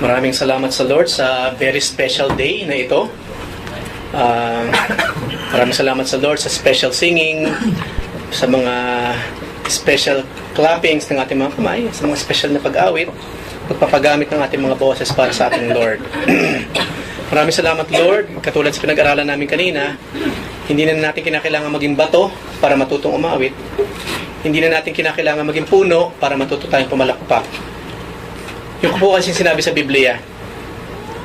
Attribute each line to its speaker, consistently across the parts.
Speaker 1: Maraming salamat sa Lord sa very special day na ito. Maraming salamat sa Lord sa special singing, sa mga special clappings ng ating mga kamay, sa mga special na pag-awit, pagpapagamit ng ating mga boses para sa ating Lord. Maraming salamat, Lord. Katulad sa pinag-aralan namin kanina, hindi na natin kinakailangan maging bato para matutong umawit. Hindi na natin kinakailangan maging puno para matuto tayong pumalakpak. Yung po kasi sinabi sa Biblia,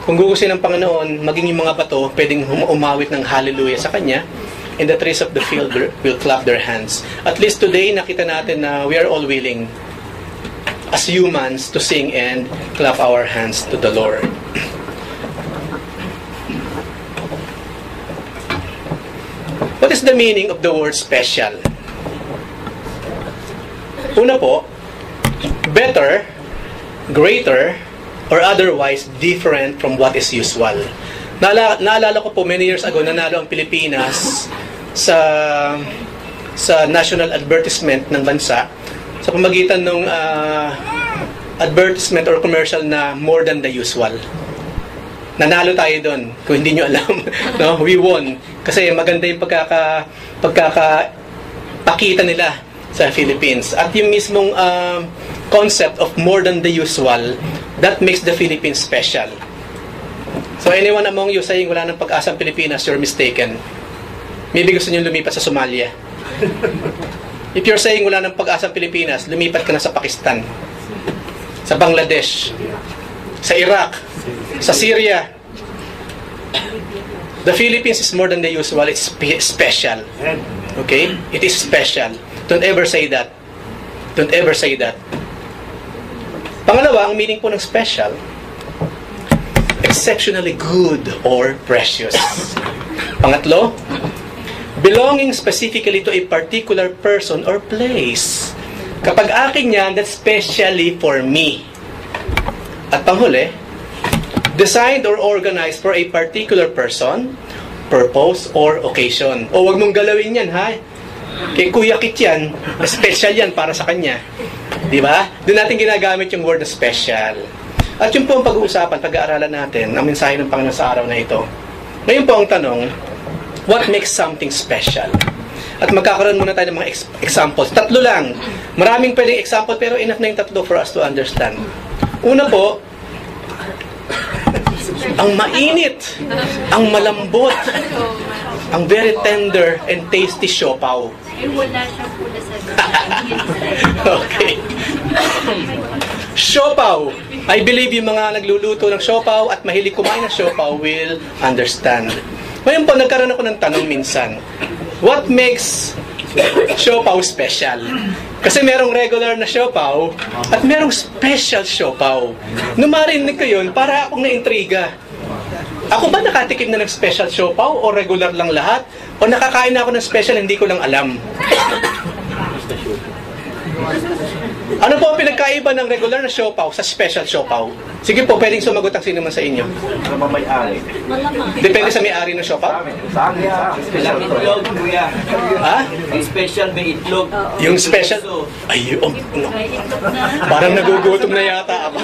Speaker 1: kung gugustuhin ng Panginoon, maging yung mga bato, pwedeng umawit ng hallelujah sa Kanya, and the trees of the field will clap their hands. At least today, nakita natin na we are all willing, as humans, to sing and clap our hands to the Lord. What is the meaning of the word special? Una po, better, greater, or otherwise different from what is usual. Naalala ko po many years ago, nanalo ang Pilipinas sa national advertisement ng bansa sa pamagitan ng advertisement or commercial na more than the usual. Nanalo tayo doon. Kung hindi nyo alam, no? We won. Kasi maganda yung pagkakapakita nila sa Philippines. At yung mismong concept of more than the usual, that makes the Philippines special. So anyone among you saying wala nang pag-asa ang Pilipinas, you're mistaken. Maybe gusto nyo lumipat sa Somalia. If you're saying wala nang pag-asa ang Pilipinas, lumipat ka na sa Pakistan, sa Bangladesh, sa Iraq, sa Syria. The Philippines is more than the usual. It's special. Okay? It is special. Don't ever say that. Don't ever say that. Pangalawa, ang meaning po ng special, exceptionally good or precious. Pangatlo, belonging specifically to a particular person or place. Kapag akin yan, that's specially for me. At panghuli, designed or organized for a particular person, purpose, or occasion. O wag mong galawin yan, ha? Kay Kuya Kit yan, special yan para sa kanya. Di ba? Doon natin ginagamit yung word na special. At yun po ang pag-uusapan, pag-aaralan natin, ang mensahe ng Panginoon sa araw na ito. Ngayon po ang tanong, what makes something special? At magkakaroon muna tayo ng mga examples. Tatlo lang. Maraming pwedeng example, pero enough na yung tatlo for us to understand. Una po, ang mainit, ang malambot, ang very tender and tasty siopaw. Okay. Siopaw. I believe yung mga nagluluto ng siopaw at mahilig kumain ng siopaw will understand. Ngayon po, nagkaroon ako ng tanong minsan. What makes siopaw special? Kasi merong regular na siopaw at merong special siopaw. Nung marinig ko yun, para akong naintriga. Ako ba nakatikim na ng special siopaw o regular lang lahat? O nakakain na ako ng special, hindi ko lang alam? Ano po ang pinagkaiba ng regular na siopaw sa special siopaw? Sige po, pwedeng sumagot ang sino man sa inyo.
Speaker 2: May-ari.
Speaker 1: Depende sa may-ari ng siopaw?
Speaker 2: Sa akin, special itlog, kuya.
Speaker 1: Ha?
Speaker 2: Yung special may itlog.
Speaker 1: Yung special? Ay, no. Parang nagugutom na yata ako.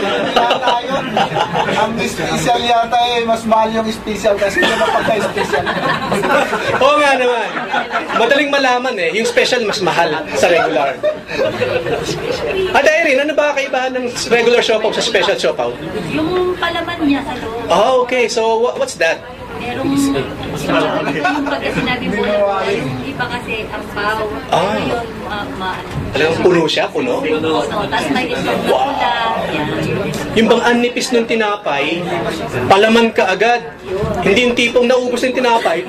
Speaker 3: Ang special yata mas mahal yung special kasi yung pagka-special.
Speaker 1: Oo nga naman. Madaling malaman yung special mas mahal sa regular. At Irene, ano ba kaibahan ng regular siopaw sa special siopaw?
Speaker 4: Yung palaman niya sa loob.
Speaker 1: Oh, okay. So, what's that?
Speaker 4: Merong, yung pagka sinabi mo, yung iba kasi ang baw.
Speaker 1: Ah.
Speaker 4: Yung,
Speaker 1: Alam, puno siya, puno?
Speaker 4: puno. Tapos may itlog na pula.
Speaker 1: Yung bang anipis ng tinapay, palaman ka agad. Hindi yung tipong naubos ng tinapay.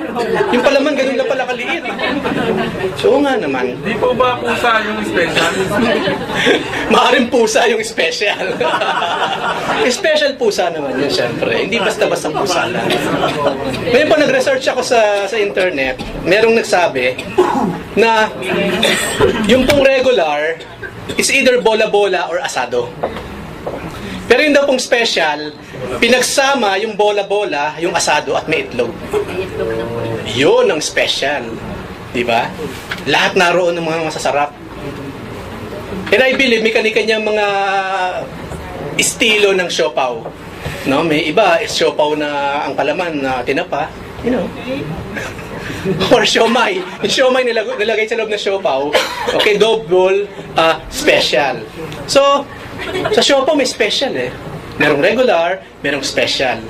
Speaker 1: Yung palaman, ganun na pala kaliit. So nga naman.
Speaker 5: Di po ba pusa yung special?
Speaker 1: Maaring pusa yung special. Special pusa naman yun, syempre. Hindi basta-basta pusa lang. Ngayon po, nag-research ako sa internet. Merong nagsabi na yung pong regular is either bola-bola or asado. Pero yung daw pong special, pinagsama yung bola-bola, yung asado at may itlog. Yun ang special. Diba? Lahat naroon ng mga masasarap. And I believe, may kanya-kanyang mga estilo ng siopaw. No, may iba, siopaw na ang palaman na tinapa, you know. Or siomay. Yung siomay nilagay sa loob ng siopaw, okay, double, special. So, sa siopaw may special eh. Merong regular, merong special.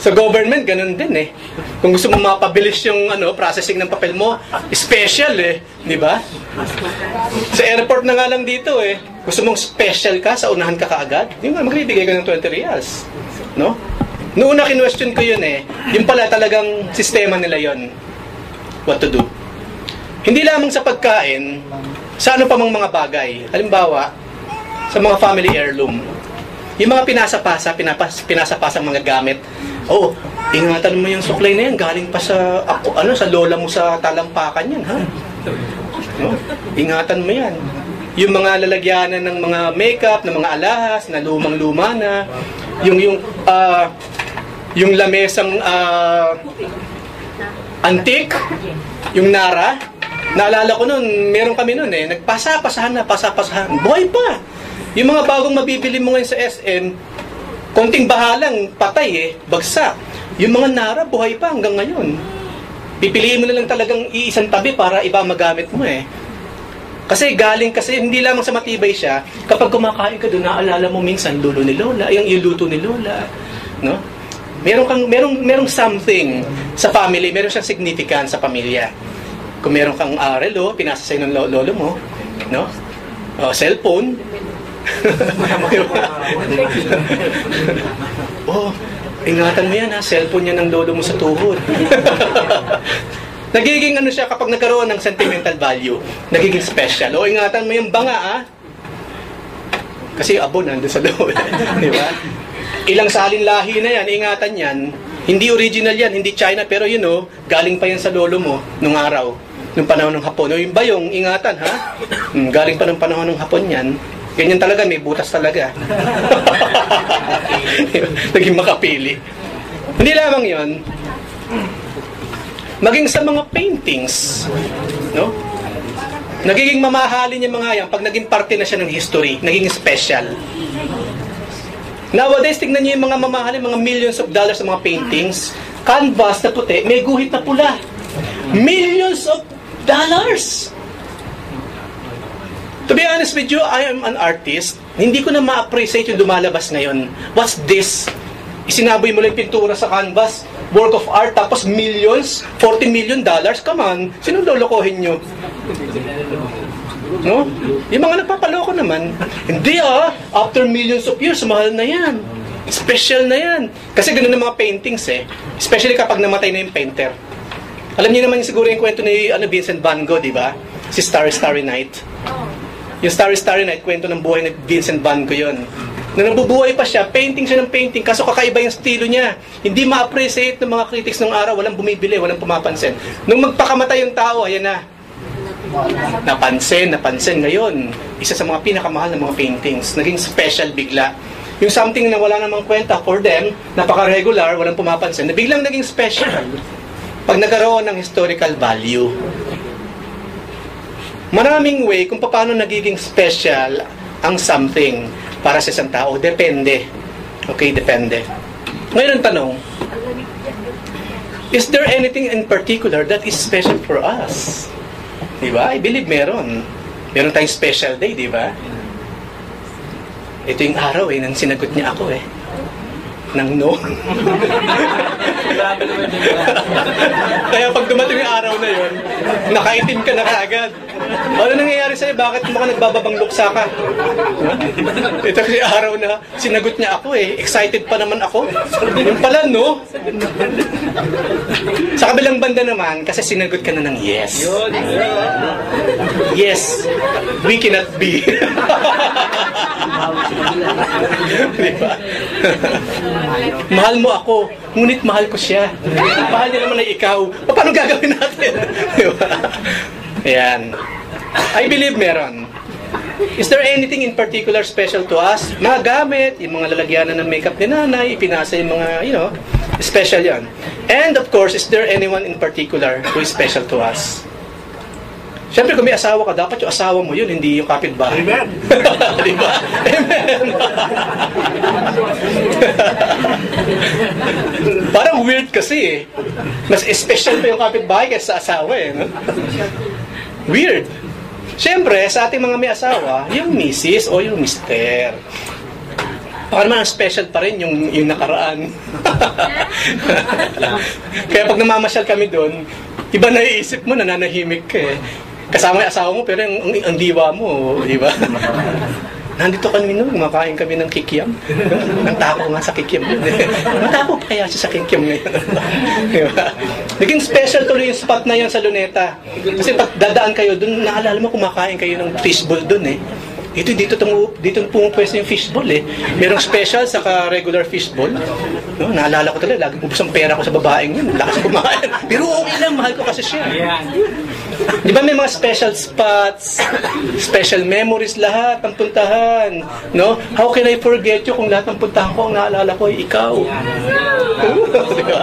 Speaker 1: Sa government, ganun din eh. Kung gusto mo mapabilis yung processing ng papel mo, special eh. Di ba? Sa airport na nga lang dito eh. Gusto mong special ka, sa unahan ka kaagad, yung nga, magbibigay ka ng 20 reals. No? Noong una kinwestiyon ko yun eh, yung pala talagang sistema nila yon. What to do. Hindi lamang sa pagkain, sa ano pa mang mga bagay. Halimbawa, sa mga family heirloom. Yung mga pinasapasa mga gamit. Oh, ingatan mo yung suklay na yan, galing pa sa sa lola mo sa talampakan yan, ha? No? Ingatan mo yan. Yung mga lalagyanan ng mga makeup, ng mga alahas, na lumang-luma na, yung lamesang antique, yung nara, naalala ko noon, meron kami noon eh, nagpasa-pasahan. Buhay pa! Yung mga bagong mabibili mo ngayon sa SM, konting bahalang, patay eh, bagsak. Yung mga nara, buhay pa hanggang ngayon. Pipiliin mo na lang talagang iisang tabi para iba magamit mo eh. Kasi hindi lamang sa matibay siya, kapag kumakain ka doon, naalala mo minsan lulo ni Lola, yung luto ni Lola, no? Merong something sa family, meron siyang significance sa pamilya. Kung meron kang relo, pinasa sa'yo ng lolo mo, no? Cellphone. Ingatan mo yan ha, cellphone yan ng lolo mo sa tuhod. Nagiging siya kapag nagkaroon ng sentimental value, nagiging special. O ingatan mo yung banga ha, kasi abon nandun sa loob. Di ba? Ilang salin lahi na yan, ingatan yan. Hindi original yan, hindi China, pero galing pa yan sa lolo mo nung araw, nung panahon ng Hapon. O yung bayong, ingatan ha, galing pa ng panahon ng Hapon yan. Ganyan talaga, may butas talaga. Naging makapili. Hindi lamang yon, maging sa mga paintings, no? Nagiging mamahalin yung mga yan pag naging parte na siya ng history, naging special. Nowadays, tignan niyo yung mga mamahalin, mga millions of dollars sa mga paintings, canvas na puti, may guhit na pula. Millions of dollars! To be honest with you, I am an artist. Hindi ko na ma-appreciate yung lumalabas ngayon. What's this? Isinaboy mo lang pintura sa canvas, work of art, tapos millions, $40 million. Come on, sino lolokohin nyo? No? Yung mga nagpapaloko naman. Hindi after millions of years, mahal na yan. Special na yan. Kasi ganun ang mga paintings eh. Especially kapag namatay na yung painter. Alam niyo naman siguro yung kwento ni Vincent Van Gogh, di ba? Si Starry Starry Night. Yung Starry Starry Night, kwento ng buhay ni Vincent Van Gogh yun. Nung nabubuhay pa siya, painting siya ng painting, kaso kakaiba yung estilo niya. Hindi ma-appreciate ng mga critics ng araw, walang bumibili, walang pumapansin. Nung magpakamatay yung tao, ayan na. Napansin ngayon. Isa sa mga pinakamahal na mga paintings. Naging special bigla. Yung something na wala namang kwenta for them, napaka-regular, walang pumapansin, na biglang naging special. Pag nagkaroon ng historical value. Maraming way kung paano nagiging special ang something para sa isang tao. Depende. Okay, depende. Ngayon ang tanong, is there anything in particular that is special for us? Diba? I believe meron. Meron tayong special day, diba? Ito yung araw nang sinagot niya ako ng no. Kaya pag dumating yung araw na yun, nakaitim ka na kaagad. Ano nangyayari sa'yo? Bakit mo ka nagbababang luksa ka? Ito kasi araw na sinagot niya ako Excited pa naman ako. Yung pala, no? Sa kabilang banda naman, kasi sinagot ka na ng yes. Yes. We cannot be. Diba? Mahal mo ako, ngunit mahal ko siya. Mahal niya naman ay ikaw. Paano gagawin natin? Diba? Ayan. I believe meron. Is there anything in particular special to us? Mga gamit, yung mga lalagyanan ng makeup ni nanay, ipinasa yung mga, special yan. And of course, is there anyone in particular who is special to us? Siyempre, kung may asawa ka, dapat yung asawa mo yun, hindi yung kapitbahay. Amen! Diba? Amen! Parang weird kasi eh. Mas special pa yung kapitbahay kaysa sa asawa eh. No? Weird. Siyempre, sa ating mga may asawa, yung misis o yung mister. Baka naman ang special pa rin yung nakaraan. Kaya pag namamasyal kami doon, iba naiisip mo, nananahimik ka eh. Kasama yung asawa mo, pero ang diwa mo, di ba? Nandito kami noon, kumakain kami ng kikiam. Nantako nga sa kikiam. Nantako pa kaya siya sa kikiam ngayon. Diba? Naging special tuloy yung spot na yun sa Luneta. Kasi pag dadaan kayo doon, naalala mo kumakain kayo ng fishball doon eh. Dito pumupwesto yung fishball eh. Merong special sa regular fishball. No, naalala ko talaga, lagi ubos ang pera ko sa babaeng yun. Lakas kumain. Pero okay lang, mahal ko kasi siya. Di ba may mga special spots, special memories lahat ng puntahan, no? How can I forget you kung lahat ng puntahan ko ang naalala ko ay ikaw? Diba?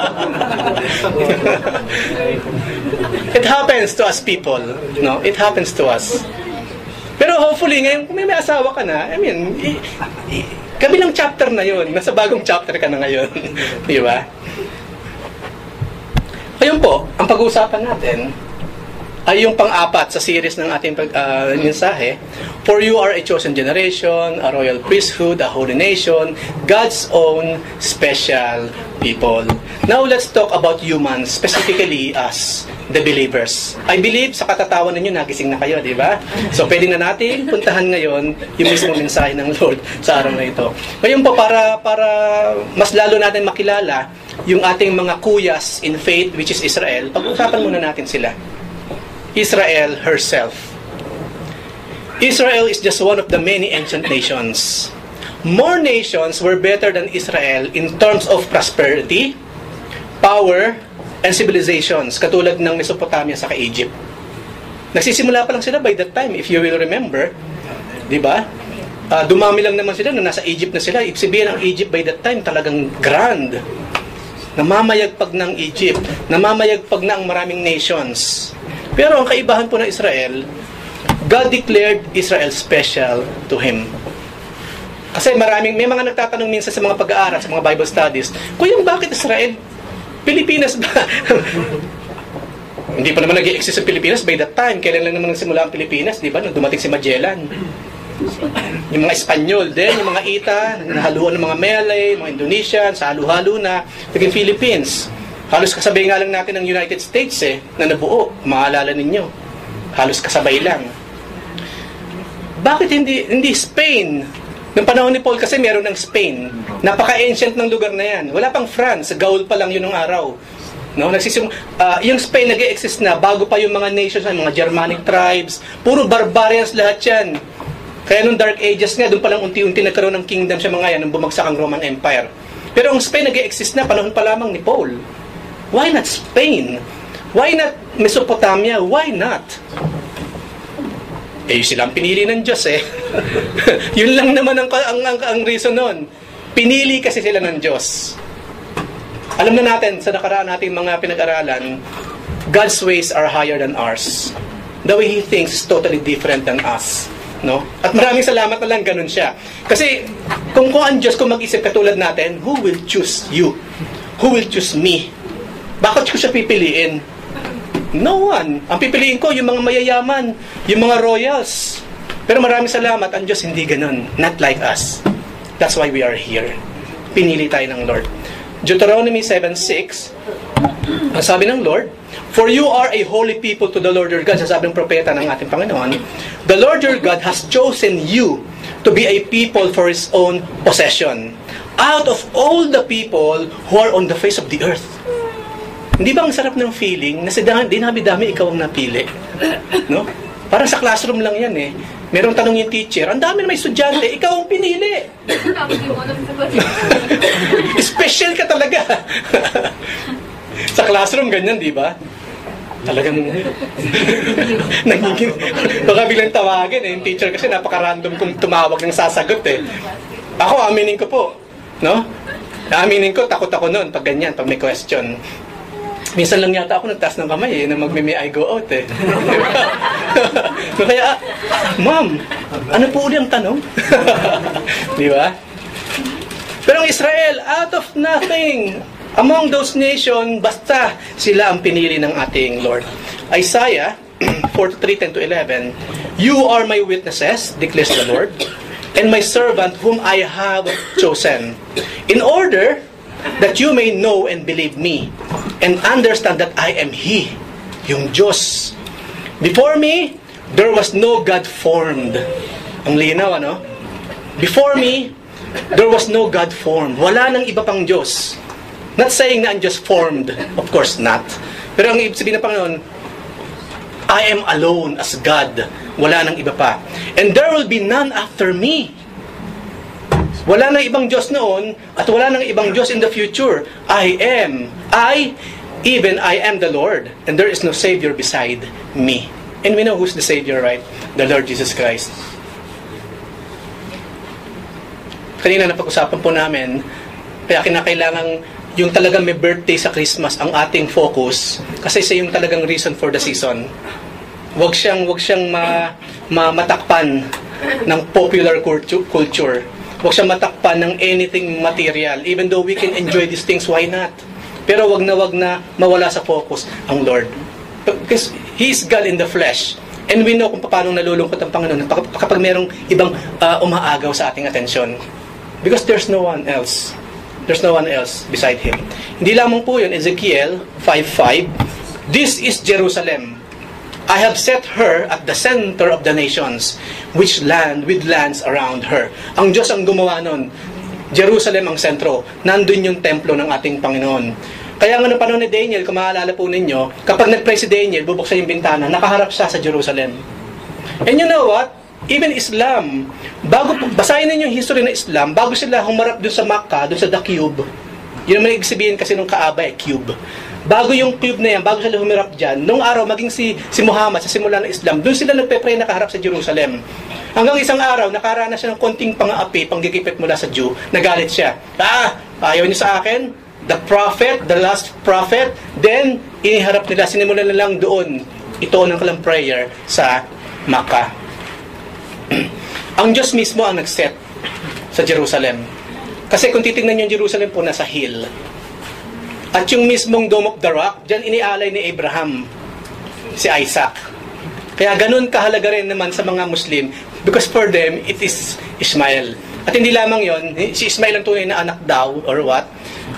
Speaker 1: It happens to us people, no? It happens to us. Pero hopefully ngayon kung may asawa ka na, I mean, kabilang chapter na yun, nasa bagong chapter ka na ngayon. Di ba? Ayun po, ang pag-uusapan natin ay yung pang-apat sa series ng ating mensahe. For you are a chosen generation, a royal priesthood, a holy nation, God's own special people. Now let's talk about humans, specifically us, the believers. I believe sa katatawan ninyo nagising na kayo, di ba? So pwede na natin puntahan ngayon yung mismo mensahe ng Lord sa araw na ito. Ngayon po, para mas lalo natin makilala yung ating mga kuyas in faith, which is Israel, pag-usapan muna natin sila. Israel herself. Israel is just one of the many ancient nations. More nations were better than Israel in terms of prosperity, power, and civilizations, katulad ng Mesopotamia sa Egypt. Nagsisimula pa lang sila by that time, if you will remember. Di ba? Dumami lang naman sila, nasa Egypt na sila. Ibig sabihin, ang Egypt by that time talagang grand. Namamayagpag ng Egypt. Namamayagpag na ang maraming nations. Pero ang kaibahan po ng Israel, God declared Israel special to Him. Kasi may mga nagtatanong minsan sa mga pag-aaral, sa mga Bible studies, Kuya, bakit Israel? Pilipinas ba? Hindi pa naman nag-i-exist sa Pilipinas by that time. Kailan lang naman nagsimula ang Pilipinas, di ba? Nung dumating si Magellan. Yung mga Espanyol din, yung mga Ita, nahaluan ng mga Malay, mga Indonesian, sa halo-halo na, naging Philippines. Halos kasabay nga lang natin ng United States na nabuo. Maalala ninyo. Halos kasabay lang. Bakit hindi Spain? Noong panahon ni Paul kasi meron ng Spain. Napaka-ancient ng lugar na yan. Wala pang France. Gaul pa lang yun ng araw. No? Yung Spain nag-exist na bago pa yung mga nations, mga Germanic tribes. Puro barbarians lahat yan. Kaya nung Dark Ages nga, doon pa lang unti-unti nagkaroon ng kingdom sa mga yan nung bumagsak ang Roman Empire. Pero ang Spain nag-exist na panahon pa lamang ni Paul. Why not Spain? Why not Mesopotamia? Why not? Sila ang pinili ng Diyos Yun lang naman ang reason nun. Pinili kasi sila ng Diyos. Alam na natin, sa nakaraan nating mga pinag-aralan, God's ways are higher than ours. The way He thinks is totally different than us. No? At maraming salamat na lang ganun siya. Kasi kung ang Diyos kung mag-isip katulad natin, who will choose you? Who will choose me? Bakit ko siya pipiliin? No one. Ang pipiliin ko, yung mga mayayaman, yung mga royals. Pero maraming salamat, ang Diyos hindi ganun. Not like us. That's why we are here. Pinili tayo ng Lord. Deuteronomy 7:6, ang sabi ng Lord, For you are a holy people to the Lord your God. Sasabi ng propeta ng ating Panginoon, The Lord your God has chosen you to be a people for His own possession, out of all the people who are on the face of the earth. Hindi ba ang sarap ng feeling na dinami-dami ikaw ang napili? No? Parang sa classroom lang yan Merong tanong yung teacher, ang dami na may estudyante, ikaw ang pinili. Special ka talaga. Sa classroom ganyan, di ba? Talagang nagiging baka biglang tawagin yung teacher kasi napaka-random kung tumawag ng sasagot Ako, aminin ko po. No? Aminin ko, takot ako noon pag ganyan, pag may question. Minsan lang yata ako nagtaas ng kamay na may I go out Kaya, Ma'am, ano po uli ang tanong? Di ba? Pero ang Israel, out of nothing, among those nations, basta sila ang pinili ng ating Lord. Isaiah 43:10-11, "You are my witnesses, declares the Lord, and my servant whom I have chosen, in order that you may know and believe me, and understand that I am He," yung Diyos. "Before me, there was no God formed." Ang linaw, ano? Before me, there was no God formed. Wala nang iba pang Diyos. Not saying na ang Diyos formed. Of course not. Pero ang ibig sabihin ng Panginoon, I am alone as God. Wala nang iba pa. And there will be none after me. Wala nang ibang Diyos noon, at wala nang ibang Diyos in the future. Even I am the Lord, and there is no Savior beside me. And we know who's the Savior, right? The Lord Jesus Christ. Kanina napag-usapan po namin, kaya kinakailangan yung talagang may birthday sa Christmas ang ating focus, kasi siya yung talagang reason for the season. Wag siyang matakpan ng popular culture. Wag siyang matakpan ng anything material. Even though we can enjoy these things, why not? Pero wag na mawala sa focus ang Lord. Because He is God in the flesh. And we know kung paano nalulungkot ang Panginoon kapag merong ibang umaagaw sa ating atensyon. Because there's no one else. There's no one else beside Him. Hindi lamang po yun, Ezekiel 5:5, "This is Jerusalem. I have set her at the center of the nations, with lands around her." Ang Diyos ang gumawa nun. Jerusalem ang sentro. Nandun yung templo ng ating Panginoon. Kaya nga ng panahon ni Daniel, kung maalala po ninyo, kapag nag-pray si Daniel, bubuksan yung bintana, nakaharap siya sa Jerusalem. And you know what? Even Islam, basahin ninyo yung history ng Islam, bago sila humarap dun sa Makkah, dun sa The Cube, yun naman ibig sabihin kasi nung Kaaba, Cube. Bago yung cube na yan, bago sila humirap dyan, nung araw, maging si Muhammad, sa simula ng Islam, dun sila nagpe-pray nakaharap sa Jerusalem. Hanggang isang araw, nakaranas siya ng konting pang-aapi, panggigipit mula sa Jew, nagalit siya. Ayaw niyo sa akin? The prophet, the last prophet, then, iniharap nila, sinimulan na lang doon, ito ng kalang prayer sa Makkah. Ang Diyos mismo ang nag-set sa Jerusalem. Kasi kung titignan yung Jerusalem po, nasa hill. At yung mismong Dome of the Rock, dyan inialay ni Abraham si Isaac. Kaya ganun kahalaga rin naman sa mga Muslim, because for them, it is Ishmael. At hindi lamang yon, si Ishmael ang tunay na anak daw, or what?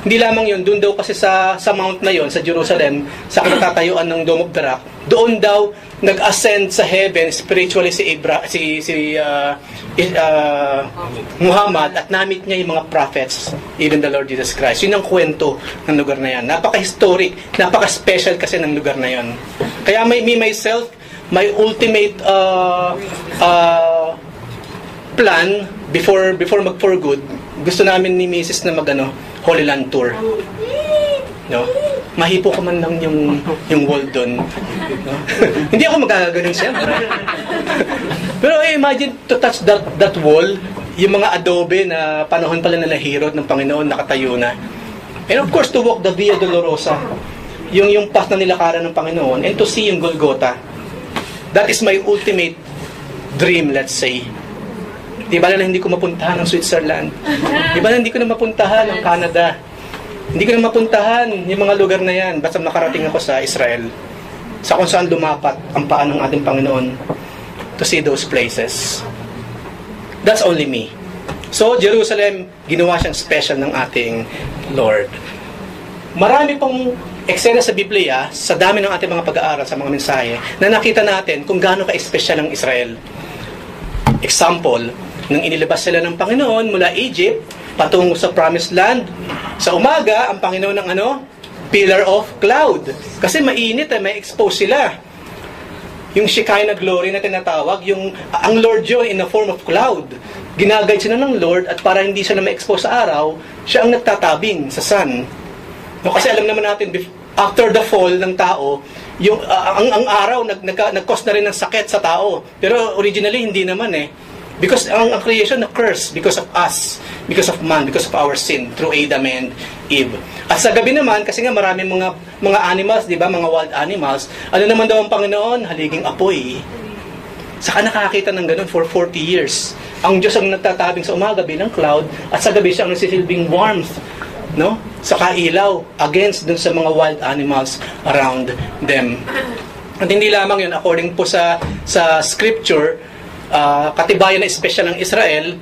Speaker 1: Hindi lamang yon, doon daw kasi sa mount na yon, sa Jerusalem, sa kinatatayuan ng Dome of the Rock, doon daw nag-ascend sa heaven spiritually si Muhammad, at namit niya yung mga prophets, even the Lord Jesus Christ. Yun ang kwento ng lugar na yan. Napaka-historic, napaka-special kasi ng lugar na yan. Kaya me myself, my ultimate plan before mag-for good, gusto namin ni Mrs. na Holy Land Tour. No? Mahipo ko man lang yung wall doon. No? Hindi ako magagano'n siyempre. Pero imagine to touch that wall, yung mga adobe na panahon pala na nahirot ng Panginoon, nakatayo na. And of course, to walk the Via Dolorosa, yung path na nilakaran ng Panginoon, and to see yung Golgotha. That is my ultimate dream, let's say. Di ba na hindi ko mapuntahan ang Switzerland? Di ba na hindi ko na mapuntahan ang Canada? Hindi ko na mapuntahan yung mga lugar na yan. Basta nakarating ako sa Israel. Sa kung saan lumapat ang paa ng ating Panginoon to see those places. That's only me. So, Jerusalem, ginawa siyang special ng ating Lord. Marami pong eksena sa Biblia, sa dami ng ating mga pag-aaral, sa mga mensahe, na nakita natin kung gaano ka-espesyal ang Israel. Example, nung inilabas sila ng Panginoon mula Egypt, patungo sa Promised Land, sa umaga, ang Panginoon ng pillar of cloud. Kasi mainit, may expose sila. Yung Shekinah glory na tinatawag, ang Lord yun in the form of cloud. Ginaguide sila ng Lord, at para hindi sila ma-expose sa araw, siya ang nagtatabing sa sun. No, kasi alam naman natin, after the fall ng tao, ang araw nag-cause na rin ng sakit sa tao. Pero originally, hindi naman Because ang creation na curse because of us, because of man, because of our sin through Adam and Eve. At sa gabi naman, kasi nga maraming mga animals, di ba, mga wild animals, ano naman daw ang Panginoon? Haliging apoy. Saka nakakita ng ganun for 40 years. Ang Diyos ang nagtatabing sa umaga bilang cloud, at sa gabi siya ang nagsisilbing warmth, no? Sa kailaw, against dun sa mga wild animals around them. At hindi lamang yun, according po sa scripture, katibayan na espesyal ng Israel,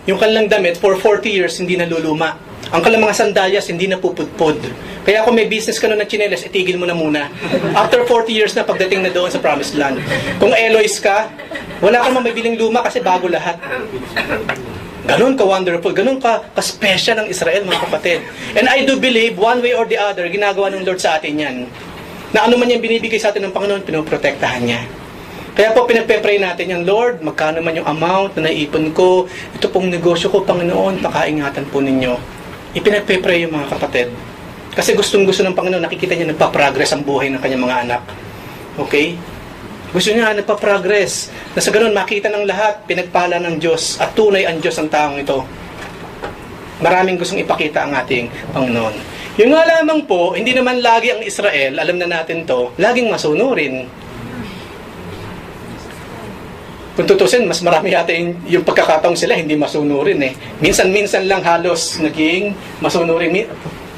Speaker 1: yung kanilang damit for 40 years hindi naluluma. Ang kanilang mga sandalyas hindi napupudpod. Kaya kung may business ka nun ng tsinelas, itigil mo na muna. After 40 years na pagdating na doon sa Promised Land. Kung Eloise ka, wala kang mabibiling luma kasi bago lahat. Ganun ka-wonderful, ganun ka-special ng Israel, mga kapatid. And I do believe, one way or the other, ginagawa ng Lord sa atin yan. Na ano man yung binibigay sa atin ng Panginoon, pinoprotektahan niya. Kaya po pinagpe-pray natin yung Lord, magkano man yung amount na naipon ko, ito pong negosyo ko, Panginoon, pakaingatan po ninyo. Ipinagpe-pray yung mga kapatid. Kasi gustong-gusto ng Panginoon, nakikita niya nagpa-progress ang buhay ng kanyang mga anak. Okay? Gusto niya nagpa-progress. Na sa ganun, makita ng lahat, pinagpala ng Diyos, at tunay ang Diyos ang taong ito. Maraming gustong ipakita ang ating Panginoon. Yung nga lamang po, hindi naman lagi ang Israel, alam na natin to, laging masunurin. Kung tutusin, mas marami yata yung pagkakataong sila, hindi masunurin eh. Minsan-minsan lang halos naging masunurin.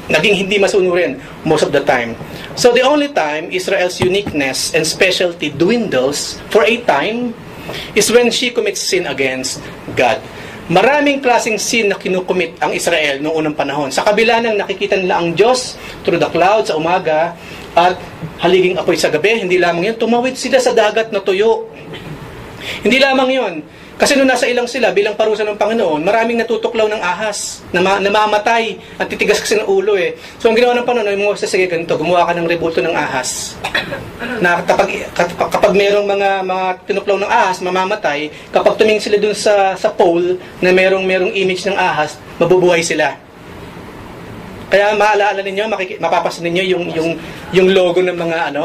Speaker 1: Naging hindi masunurin most of the time. So the only time Israel's uniqueness and specialty dwindles for a time is when she commits sin against God. Maraming klaseng sin na kinukumit ang Israel noong unang panahon. Sa kabila ng nakikita nila ang Diyos through the cloud sa umaga at haliging apoy sa gabi, hindi lamang yun, tumawid sila sa dagat na tuyo. Hindi lamang yun. Kasi nung nasa ilang sila, bilang parusa ng Panginoon, maraming natutuklaw ng ahas, namamatay, at titigas kasi ng ulo eh. So ang ginawa ng Panginoon, yung mga sige ganito, gumawa ka ng rebuto ng ahas. Na kapag mayroong mga tinuklaw ng ahas, mamamatay, kapag tumingin sila dun sa pole, na mayroong image ng ahas, mabubuhay sila. Kaya maalaala ninyo, mapapasin ninyo yung logo ng mga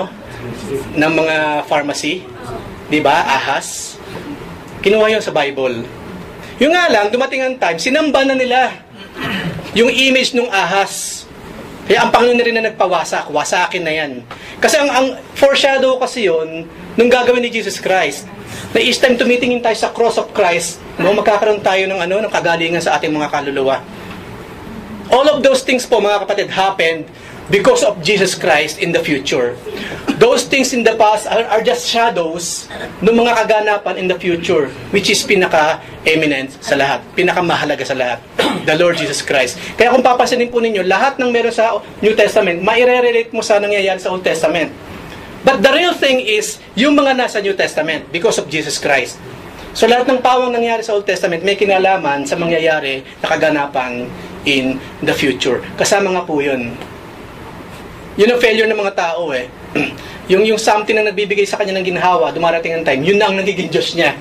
Speaker 1: ng mga pharmacy. 'Di ba? Ahas. Kinuha yun sa Bible. Yung nga lang, dumating ang time, sinamba na nila yung image ng ahas. Kaya ang Panginoon na rin na nagpawasak. Wasakin na yan. Kasi ang foreshadow kasi yun, nung gagawin ni Jesus Christ, na each time tumitingin tayo sa cross of Christ, magkakaroon tayo ng kagalingan sa ating mga kaluluwa. All of those things po, mga kapatid, happened because of Jesus Christ in the future. Those things in the past are just shadows ng mga kaganapan in the future, which is pinaka-eminent sa lahat, pinakamahalaga sa lahat, the Lord Jesus Christ. Kaya kung papansinin po ninyo, lahat ng meron sa New Testament, maire-relate mo sa nangyayari sa Old Testament. But the real thing is, yung mga nasa New Testament, because of Jesus Christ. So lahat ng pawang nangyari sa Old Testament, may kinalaman sa mangyayari na kaganapan in the future. Kasama nga po yun. Yun ang failure ng mga tao eh. yung something na nagbibigay sa kanya ng ginhawa, dumarating ang time, yun na ang nagiging Diyos niya.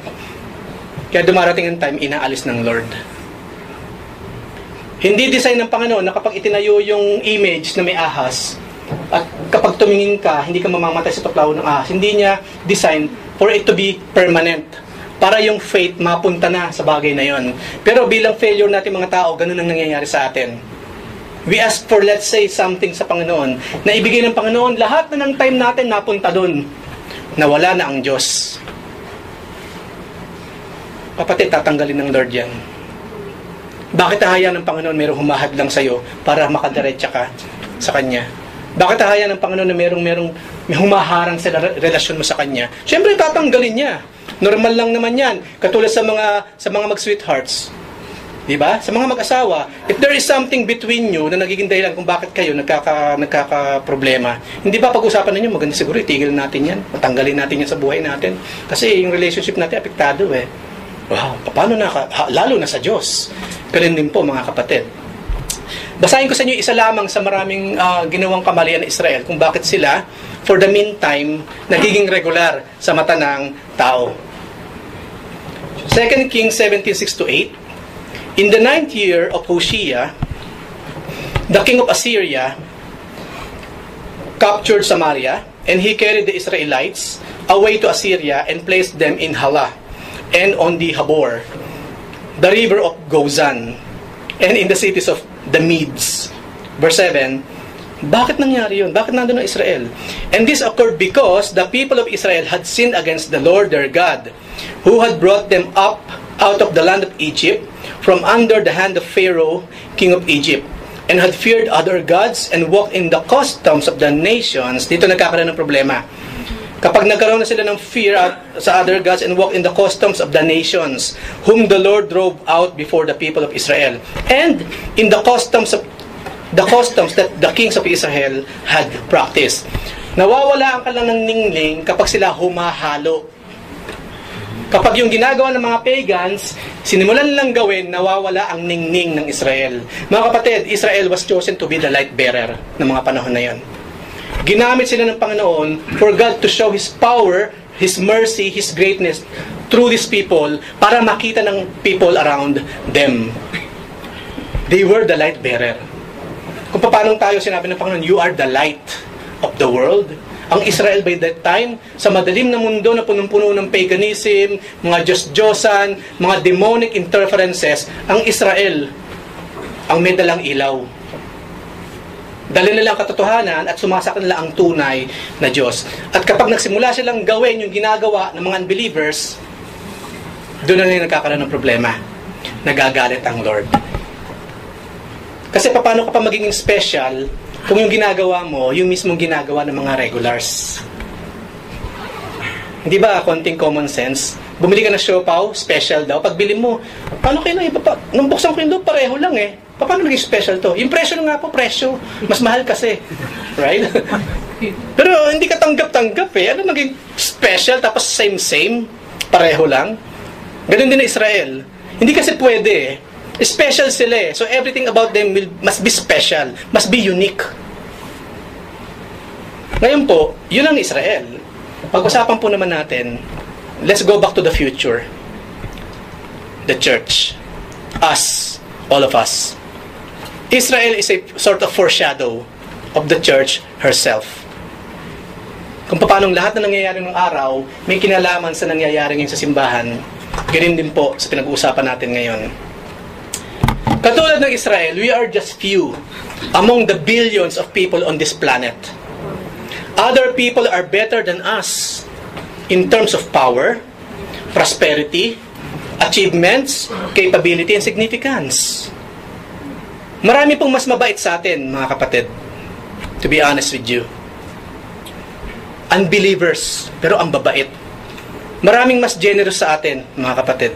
Speaker 1: Kaya dumarating ang time, inaalis ng Lord. Hindi design ng Panginoon na kapag itinayo yung image na may ahas, at kapag tumingin ka, hindi ka mamamatay sa tuklaw ng ahas. Hindi niya design for it to be permanent. Para yung faith mapunta na sa bagay na yon. Pero bilang failure natin mga tao, ganun ang nangyayari sa atin. We ask for, let's say, something sa Panginoon, na ibigay ng Panginoon, lahat na ng time natin napunta dun, na wala na ang Diyos. Kapatid, tatanggalin ng Lord yan. Bakit ahaya ng Panginoon mayroong humahad lang sa'yo para makadiretsa ka sa Kanya? Bakit ahaya ng Panginoon na may humaharang sa relasyon mo sa Kanya? Siyempre, tatanggalin niya. Normal lang naman yan. Katulad sa mga mag-sweethearts. Diba? Sa mga mag-asawa, if there is something between you na nagiging dahilan kung bakit kayo nagkaka-problema, hindi ba pag-usapan ninyo, maganda siguro itigil natin yan, matanggalin natin yan sa buhay natin. Kasi yung relationship natin apektado eh. Wow, paano lalo na sa Diyos. Ganun din po mga kapatid. Basahin ko sa inyo isa lamang sa maraming ginawang kamalian ng Israel kung bakit sila, for the meantime, nagiging regular sa mata ng tao. 2 Kings 17:6-8. In the 9th year of Hoshea, the king of Assyria captured Samaria, and he carried the Israelites away to Assyria and placed them in Hala and on the Habor, the river of Gozan, and in the cities of the Medes. Verse 7, bakit nangyari yun? Bakit nandun ang Israel? And this occurred because the people of Israel had sinned against the Lord their God, who had brought them up out of the land of Egypt, from under the hand of Pharaoh, king of Egypt, and had feared other gods and walked in the customs of the nations. Dito nagkakaroon ng problema. Kapag nagkaroon na sila ng fear sa other gods and walked in the customs of the nations, whom the Lord drove out before the people of Israel, and in the customs that the kings of Israel had practiced. Nawawala ang kanilang ng ningning kapag sila humahalo. Kapag yung ginagawa ng mga pagans, sinimulan lang gawin, nawawala ang ningning ng Israel. Mga kapatid, Israel was chosen to be the light bearer ng mga panahon na yon. Ginamit sila ng Panginoon for God to show His power, His mercy, His greatness through these people para makita ng people around them. They were the light bearer. Kung paano tayo sinabi ng Panginoon, you are the light of the world. Ang Israel by that time, sa madilim na mundo na punong-puno ng paganism, mga Diyos-Diyosan, mga demonic interferences, ang Israel, ang may dalang ilaw. Dali nila ang katotohanan at sumasakit nila ang tunay na Diyos. At kapag nagsimula silang gawin yung ginagawa ng mga unbelievers, doon na nila nagkakaroon ng problema. Nagagalit ang Lord. Kasi paano ka pa magiging special kung yung ginagawa mo, yung mismong ginagawa ng mga regulars? Hindi ba, konting common sense? Bumili ka ng siopaw, special daw. Pagbili mo, paano kayo na iba pa? Nung buksan ko yung doon, pareho lang eh. Paano naging special to? Yung presyo nga po, presyo. Mas mahal kasi. Right? Pero hindi ka tanggap-tanggap eh. Ano naging special tapos same-same? Pareho lang? Ganun din na Israel. Hindi kasi pwede eh. Special sila eh. So everything about them must be special. Must be unique. Ngayon po, yun ang Israel. Pag-usapan po naman natin, let's go back to the future. The church. Us. All of us. Israel is a sort of foreshadow of the church herself. Kung paano lahat na nangyayari ng araw, may kinalaman sa nangyayari ngayon sa simbahan, ganun din po sa pinag-uusapan natin ngayon. Katulad ng Israel, we are just few among the billions of people on this planet. Other people are better than us in terms of power, prosperity, achievements, capability, and significance. Marami pong mas mabait sa atin, mga kapatid. To be honest with you. Unbelievers, pero ang babait. Maraming mas generous sa atin, mga kapatid.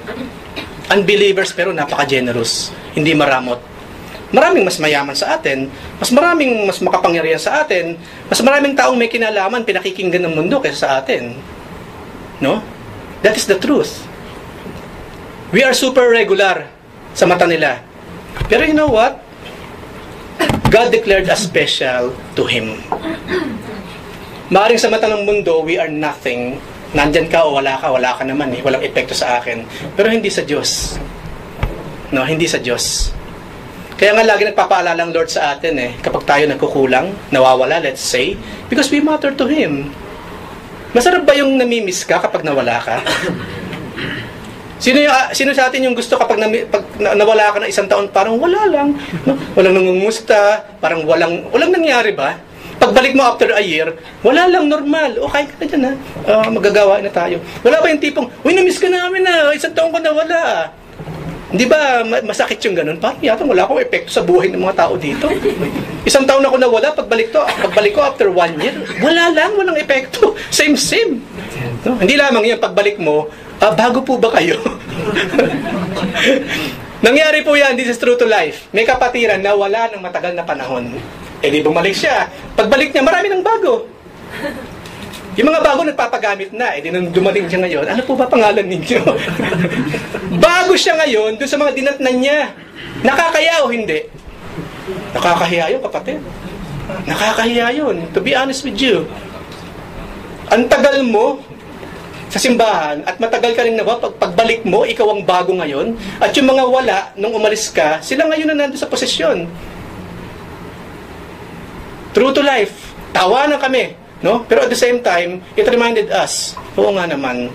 Speaker 1: Unbelievers, pero napaka-generous. Hindi maramot. Maraming mas mayaman sa atin. Maraming mas makapangyarihan sa atin. Mas maraming taong may kinalaman, pinakikinggan ng mundo kaysa sa atin. No? That is the truth. We are super regular sa mata nila. Pero you know what? God declared us special to Him. Maaring sa mata ng mundo, we are nothing. Nandyan ka o wala ka naman eh. Walang epekto sa akin. Pero hindi sa Diyos. No, hindi sa Diyos. Kaya nga lagi nagpapaalala ang Lord sa atin eh. Kapag tayo nagkukulang, nawawala, let's say, because we matter to Him. Masarap ba yung namimiss ka kapag nawala ka? Sino sa atin yung gusto kapag nawala ka na isang taon, parang wala lang. No? Walang nangumusta, parang walang nangyari ba? Pagbalik mo after a year, wala lang, normal. Okay ka na dyan ha. Magagawa na tayo. Wala ba yung tipong, uy, namiss ka namin na, isang taon ko nawala. Hindi ba masakit yung ganun? Parang yata wala akong epekto sa buhay ng mga tao dito. Isang taon ako nawala, pagbalik ko after 1 year, wala lang, walang epekto. Same. No? Hindi lamang yan, pagbalik mo, bago po ba kayo? Nangyari po yan, this is true to life. May kapatiran na wala ng matagal na panahon. Eh di bumalik siya. Pagbalik niya, marami ng bago. Yung mga bago nagpapagamit na. Eh di nung dumating siya ngayon, ano po ba pangalan ninyo? Bago siya ngayon, doon sa mga dinatnan niya. Nakakaya o hindi? Nakakahiya yun, kapatid. Nakakahiya yun. To be honest with you. Ang tagal mo sa simbahan at matagal ka rin na pagbalik mo, ikaw ang bago ngayon. At yung mga wala, nung umalis ka, sila ngayon na nandun sa posisyon. True to life. Tawanan kami. No? Pero at the same time, it reminded us, oo nga naman,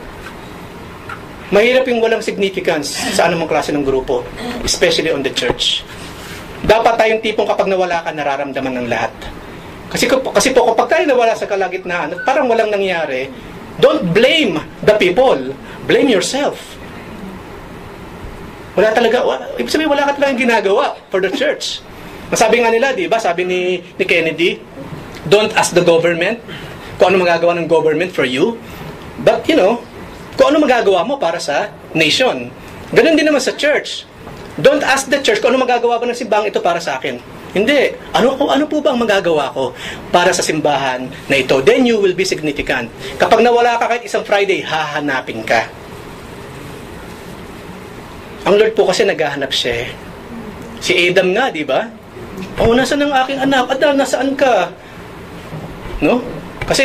Speaker 1: mahirap yung walang significance sa anumang klase ng grupo. Especially on the church. Dapat tayong tipong kapag nawala ka, nararamdaman ng lahat. Kasi po, kapag tayo nawala sa kalagitnaan at parang walang nangyari, don't blame the people. Blame yourself. Wala talaga, ibig sabihin, wala ka talagang ginagawa for the church. Masabi nga nila, di ba? Sabi ni Kennedy, don't ask the government kung ano magagawa ng government for you. But, kung ano magagawa mo para sa nation. Ganun din naman sa church. Don't ask the church kung ano magagawa ba ng simbahan ito para sa akin. Hindi. Ano po ba ang magagawa ko para sa simbahan na ito? Then you will be significant. Kapag nawala ka kahit isang Friday, hahanapin ka. Ang Lord po kasi naghahanap siya. Si Adam nga, di ba? Nasaan ang aking anak? Adam, nasaan ka? No? Kasi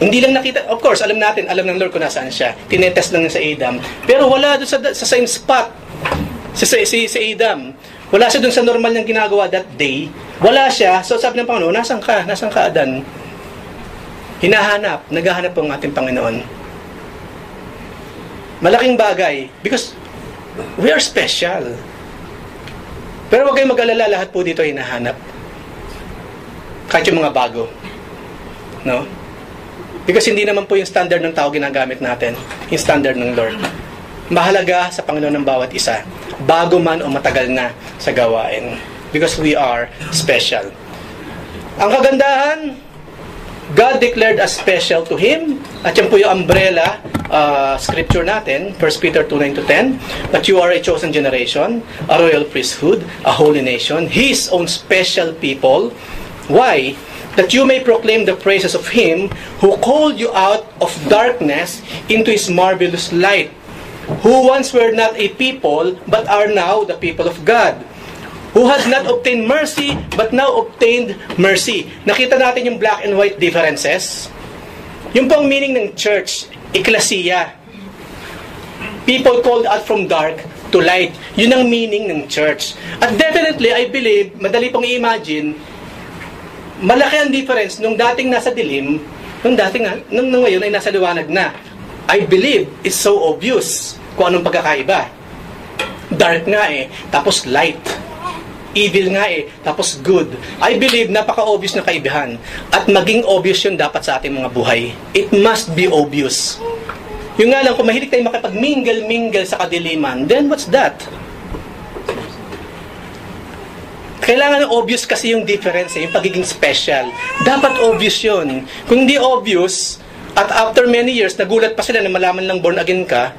Speaker 1: hindi lang nakita, of course, alam ng Lord kung nasaan siya. Tinetest lang niya sa Adam. Pero wala doon sa same spot. Si Adam. Wala siya doon sa normal niyang ginagawa that day. Wala siya. So sabi ng Panginoon, nasaan ka? Nasaan ka, Adan? Naghahanap po ang ating Panginoon. Malaking bagay. Because we are special. Pero huwag kayong mag-alala, lahat po dito hinahanap. Kahit yung mga bago. No? Because hindi naman po yung standard ng tao ginagamit natin. Yung standard ng Lord. Mahalaga sa Panginoon ng bawat isa. Bago man o matagal na sa gawain. Because we are special. Ang kagandahan, God declared us special to Him. At yan po yung umbrella scripture natin, 1 Peter 2:9-10. But you are a chosen generation, a royal priesthood, a holy nation, His own special people. Why? That you may proclaim the praises of Him who called you out of darkness into His marvelous light, who once were not a people, but are now the people of God, who has not obtained mercy, but now obtained mercy. Nakita natin yung black and white differences? Yung pong meaning ng church, ecclesia. People called out from dark to light. Yun ang meaning ng church. At definitely, I believe, madali pong i-imagine, malaki ang difference nung dating nasa dilim, nung ngayon ay nasa liwanag na. I believe it's so obvious kung anong pagkakaiba. Dark nga tapos light. Evil nga tapos good. I believe napaka-obvious na kaibahan. At maging obvious yun dapat sa ating mga buhay. It must be obvious. Yung nga lang, kung mahilig tayo makipag-mingle sa kadiliman, then what's that? Kailangan ng obvious kasi yung difference, yung pagiging special. Dapat obvious yun. Kung hindi obvious, at after many years, nagulat pa sila na malaman lang born again ka,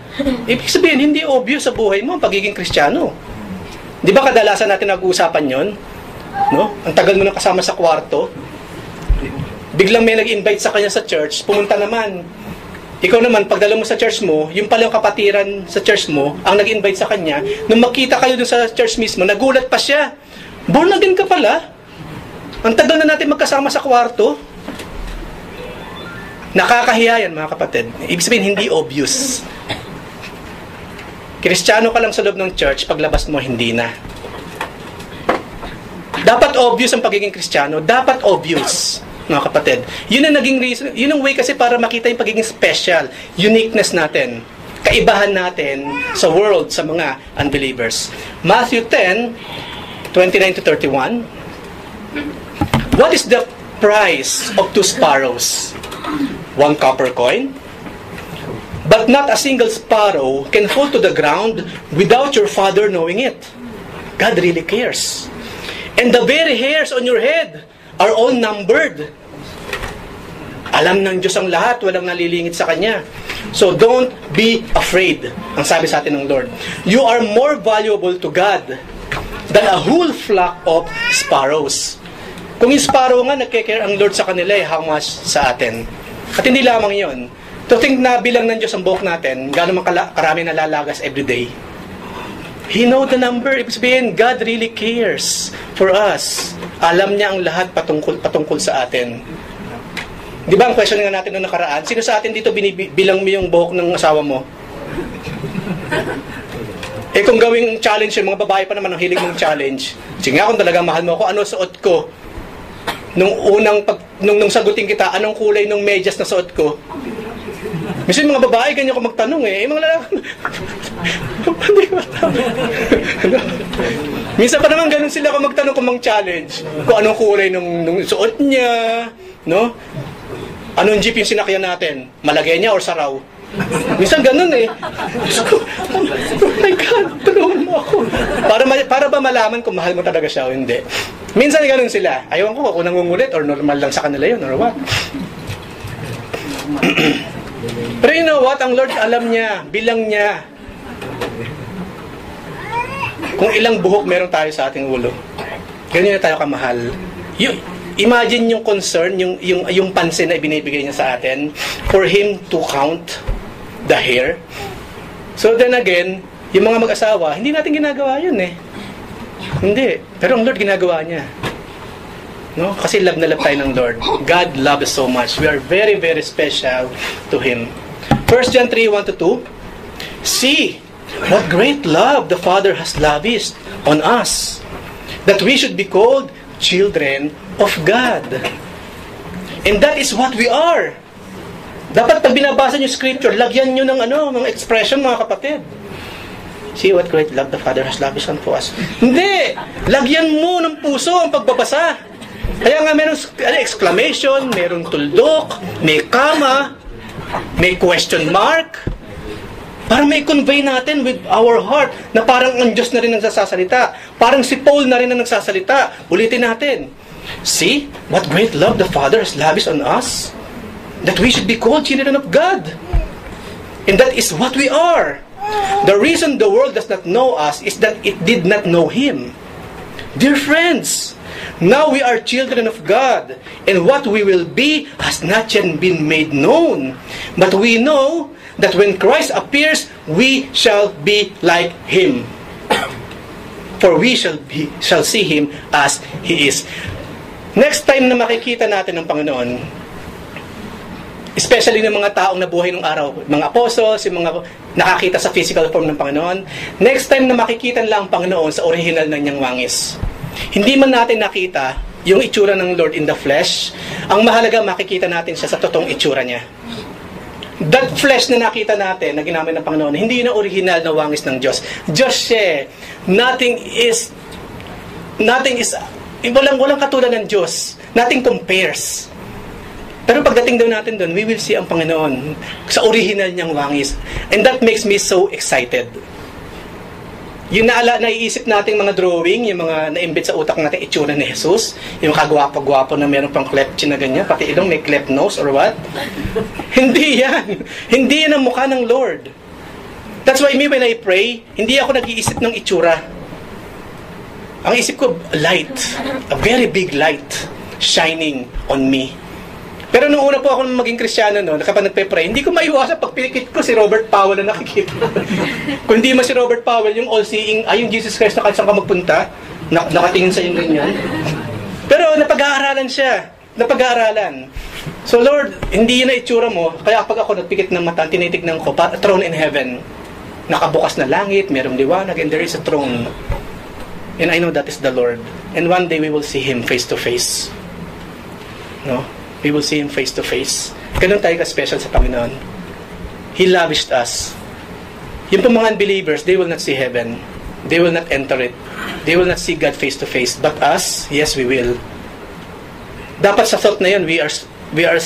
Speaker 1: ibig sabihin, hindi obvious sa buhay mo ang pagiging Kristiyano. Di ba kadalasan natin nag-uusapan yon? No? Ang tagal mo nang kasama sa kwarto, biglang may nag-invite sa kanya sa church, pumunta naman. Ikaw naman, pagdala mo sa church mo, yung palang kapatiran sa church mo, ang nag-invite sa kanya, nung makita kayo dun sa church mismo, nagulat pa siya. Born again ka pala. Ang tagal na natin magkasama sa kwarto. Nakakahiya yan, mga kapatid. Ibig sabihin, hindi obvious. Kristiyano ka lang sa loob ng church, paglabas mo, hindi na. Dapat obvious ang pagiging Kristiyano. Dapat obvious, mga kapatid. Yun ang naging reason, yun ang way kasi para makita yung pagiging special, uniqueness natin, kaibahan natin sa world, sa mga unbelievers. Matthew 10:29-31. What is the price of 2 sparrows? 1 copper coin? But not a single sparrow can fall to the ground without your Father knowing it. God really cares. And the very hairs on your head are all numbered. Alam ng Diyos ang lahat, walang nalilingit sa Kanya. So don't be afraid, ang sabi sa atin ng Lord. You are more valuable to God than a whole flock of sparrows. Kung yung sparrow nga, nagkikare ang Lord sa kanila, how much sa atin? At hindi lamang yon. To think na bilang ng Diyos ang buhok natin, gano'n karami nalalagas everyday. He know the number. Ibig sabihin, God really cares for us. Alam niya ang lahat patungkol sa atin. Di ba ang question nga natin noong nakaraan, sino sa atin dito bilang mo yung buhok ng asawa mo? Kung gawing challenge yung mga babae pa naman ang hilig mong challenge, sige nga kung talaga mahal mo ako, ano suot ko? Nung sagutin kita, anong kulay ng medyas na suot ko? Minsan mga babae, ganyan ko magtanong mga lalaki, hindi ko matawag. Minsan pa naman ganun sila kung magtanong kung mang-challenge. Kung anong kulay nung suot niya, no? Anong jeep yung sinakyan natin? Malagay niya or saraw? Minsan ganun eh. Diyos ko, oh my God, tulungan mo ako. Para ba malaman kung mahal mo talaga siya o hindi. Minsan ganun sila. Ayaw ko kung nangungulit or normal lang sa kanila yun or what. Pero you know what? Ang Lord alam niya, bilang niya kung ilang buhok meron tayo sa ating ulo. Ganyan na tayo kamahal. Imagine yung concern, yung pansin na ibinibigay niya sa atin for Him to count the hair. So then again, yung mga mag-asawa, hindi natin ginagawa yun eh. Hindi. Pero ang Lord ginagawa niya. No? Kasi love na love tayo ng Lord. God loves us so much. We are very, very special to Him. 1 John 3:1-2. See what great love the Father has lavished on us, that we should be called children of God. And that is what we are. Dapat pag binabasa nyo scripture, lagyan nyo ng mga expression, mga kapatid. See what great love the Father has lavished on us. Hindi! Lagyan mo ng puso ang pagbabasa. Kaya nga meron exclamation, meron tuldok, may comma, may question mark. Para may convey natin with our heart na parang ang Diyos na rin ang nagsasalita. Parang si Paul na rin ang nagsasalita. Ulitin natin. See, what great love the Father has lavished on us, that we should be called children of God. And that is what we are. The reason the world does not know us is that it did not know Him. Dear friends, now we are children of God, and what we will be has not yet been made known. But we know that when Christ appears, we shall be like Him. For we shall see Him as He is. Next time na makikita natin ang Panginoon, especially ng mga taong nabuhay nung araw, mga apostles, yung mga nakakita sa physical form ng Panginoon, next time na makikita lang ang Panginoon sa original ng niyang wangis. Hindi man natin nakita yung itsura ng Lord in the flesh, ang mahalaga makikita natin siya sa totoong itsura niya. That flesh na nakita natin, na ginamit ng Panginoon, hindi yun ang original na wangis ng Diyos. Diyos siya. Nothing is, walang katulad ng Diyos. Nothing compares. Pero pagdating daw natin doon, we will see ang Panginoon sa original niyang wangis. And that makes me so excited. Yung naiisip nating mga drawing, yung mga na-embed sa utak natin itsura ni Jesus, yung kagwapo-gwapo na meron pang cleft chin na ganyan, pati ilong may cleft nose or what? Hindi yan. Hindi yan ang mukha ng Lord. That's why me when I pray, hindi ako nag-iisip ng itsura. Ang isip ko, light. A very big light shining on me. Pero nung una po ako maging Kristiyano, kapag nagpe-pray, hindi ko maiwasan pag pinikit ko si Robert Powell na nakikita. Kung hindi man si Robert Powell, yung all-seeing, yung Jesus Christ na kahit saan ka magpunta, nakatingin sa yung ganyan. Pero napag-aaralan siya. Napag-aaralan. So Lord, hindi yun na itsura mo, kaya pag ako nagpikit ng mata, tinitignan ko, throne in heaven. Nakabukas na langit, merong liwanag, and there is a throne. And I know that is the Lord. And one day we will see Him face to face. No? We will see Him face to face. Ganun tayo ka-special sa Panginoon. He lavished us. Yung mga unbelievers, they will not see heaven. They will not enter it. They will not see God face to face. But us, yes, we will. Dapat sa thought na yun, we are